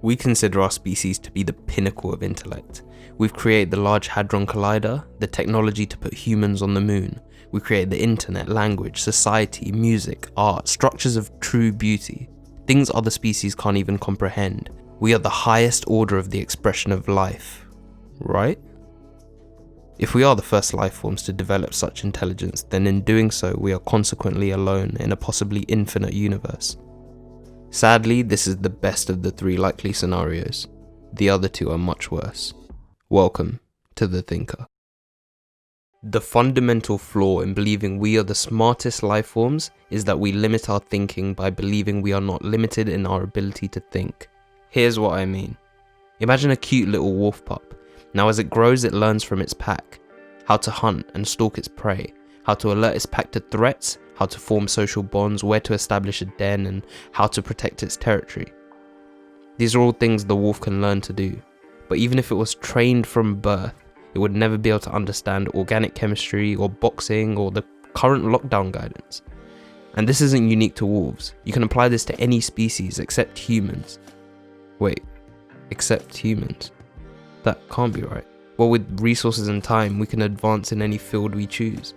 We consider our species to be the pinnacle of intellect. We've created the Large Hadron Collider, the technology to put humans on the moon. We created the internet, language, society, music, art, structures of true beauty. Things other species can't even comprehend. We are the highest order of the expression of life, right? If we are the first life forms to develop such intelligence, then in doing so, we are consequently alone in a possibly infinite universe. Sadly, this is the best of the three likely scenarios. The other two are much worse. Welcome to The Thinker. The fundamental flaw in believing we are the smartest life forms is that we limit our thinking by believing we are not limited in our ability to think. Here's what I mean. Imagine a cute little wolf pup. Now as it grows, it learns from its pack, how to hunt and stalk its prey, how to alert its pack to threats, how to form social bonds, where to establish a den, and how to protect its territory. These are all things the wolf can learn to do, but even if it was trained from birth, it would never be able to understand organic chemistry or boxing or the current lockdown guidance. And this isn't unique to wolves. You can apply this to any species except humans. Wait, except humans? That can't be right. Well, with resources and time, we can advance in any field we choose.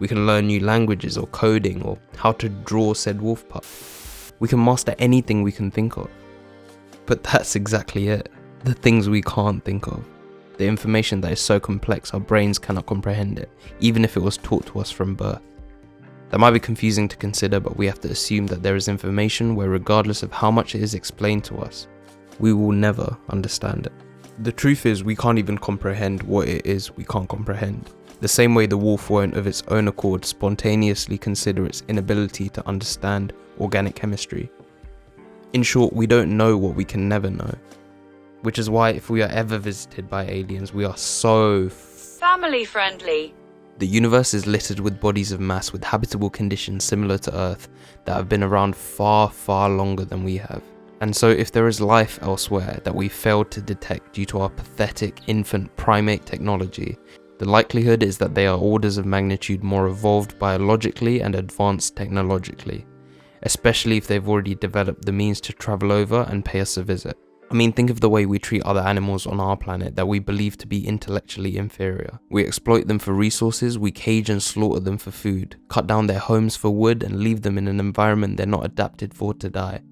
We can learn new languages or coding or how to draw said wolf pup. We can master anything we can think of. But that's exactly it. The things we can't think of. The information that is so complex our brains cannot comprehend it, even if it was taught to us from birth. That might be confusing to consider, but we have to assume that there is information where regardless of how much it is explained to us, we will never understand it. The truth is, we can't even comprehend what it is we can't comprehend. The same way the wolf won't of its own accord spontaneously consider its inability to understand organic chemistry. In short, we don't know what we can never know. Which is why if we are ever visited by aliens, we are so family friendly. The universe is littered with bodies of mass with habitable conditions similar to Earth that have been around far, far longer than we have. And so if there is life elsewhere that we failed to detect due to our pathetic infant primate technology, the likelihood is that they are orders of magnitude more evolved biologically and advanced technologically, especially if they've already developed the means to travel over and pay us a visit. I mean, think of the way we treat other animals on our planet that we believe to be intellectually inferior. We exploit them for resources, we cage and slaughter them for food, cut down their homes for wood and leave them in an environment they're not adapted for to die.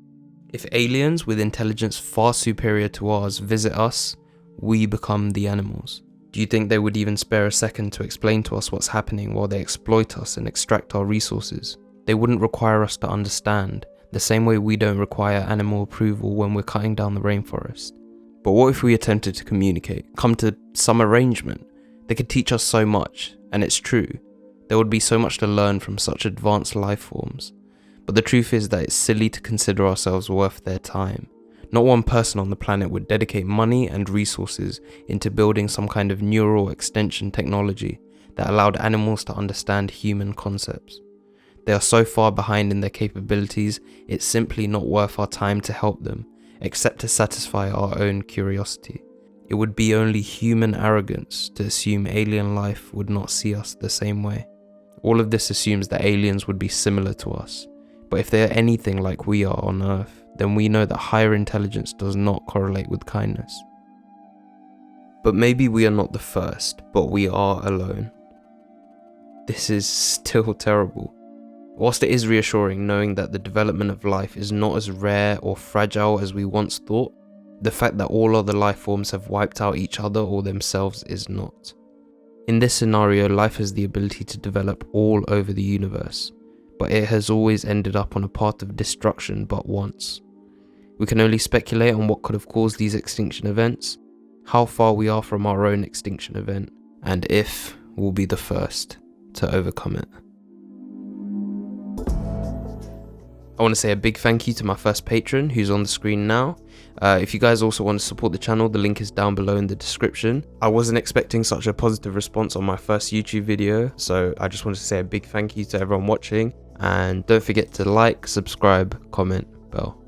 If aliens with intelligence far superior to ours visit us, we become the animals. Do you think they would even spare a second to explain to us what's happening while they exploit us and extract our resources? They wouldn't require us to understand, the same way we don't require animal approval when we're cutting down the rainforest. But what if we attempted to communicate, come to some arrangement? They could teach us so much, and it's true. There would be so much to learn from such advanced life forms. But the truth is that it's silly to consider ourselves worth their time. Not one person on the planet would dedicate money and resources into building some kind of neural extension technology that allowed animals to understand human concepts. They are so far behind in their capabilities, it's simply not worth our time to help them, except to satisfy our own curiosity. It would be only human arrogance to assume alien life would not see us the same way. All of this assumes that aliens would be similar to us. But if they are anything like we are on Earth, then we know that higher intelligence does not correlate with kindness. But maybe we are not the first, but we are alone. This is still terrible. Whilst it is reassuring knowing that the development of life is not as rare or fragile as we once thought, the fact that all other life forms have wiped out each other or themselves is not. In this scenario, life has the ability to develop all over the universe, but it has always ended up on a path of destruction but once. We can only speculate on what could have caused these extinction events, how far we are from our own extinction event, and if we'll be the first to overcome it. I want to say a big thank you to my first patron who's on the screen now. If you guys also want to support the channel, the link is down below in the description. I wasn't expecting such a positive response on my first YouTube video, so I just wanted to say a big thank you to everyone watching, and don't forget to like, subscribe, comment, bell.